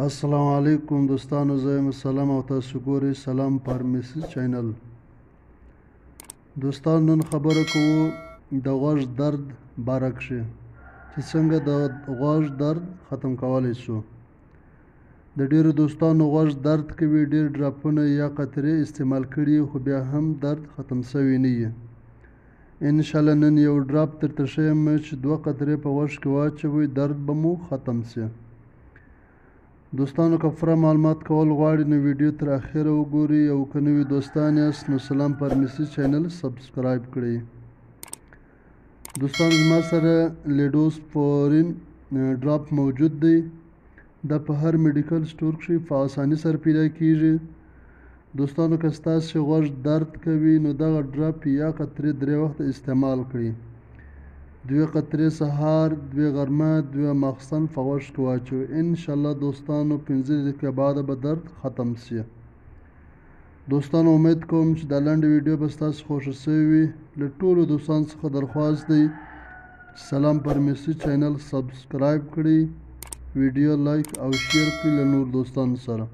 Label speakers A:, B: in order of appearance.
A: السلام علیکم دوستانو، زه یم سلام او تاسو ګورئ سلام فارمیسي چینل. دوستانو نن خبره کوو د غوږ درد باره کښې چې څنګه د غوږ درد ختم کولی شو. د ډېرو دوستانو غوږ درد کوي، ډېر ډراپونه یا قطرې استعمال کړي خو بیا هم درد ختم سوی نه وي. انشاءالله نن یو ډراپ درته ښیم چې 2 قطرې په غوږ کې واچوئ، درد به مو ختم سي. دوستانو که پوره معلومات کول غواړئ نو ویډیو تر اخره وګورئ، او که نوي دوستان یاست نو سلام فارمیسي چینل سبسکرایب کړئ. دوستانو زما سره لیډوسپورین ډراپ موجود دی. دا په هر میډیکل سټور کښې په اساني سره پیدا کیږي. دوستانو که ستاسې غوږ درد کوي نو دغه ډراپ یا قطرې 3 وخته استعمال کړئ. 2 قطرې سهار، 2 غرمه، 2 ماخستن په غوږ کې واچوئ. انشاءالله دوستانو 15 دقیقې بعد به درد ختم سي. دوستانو امید کوم چې دا لنډه ویډیو به ستاسو خوښه سوې وي. له ټولو دوستانو څخه درخواست دی چې سلام فارمیسي چینل سبسکرایب کړئ، ویډیو لایک او شیر کړئ له نور دوستانو سره.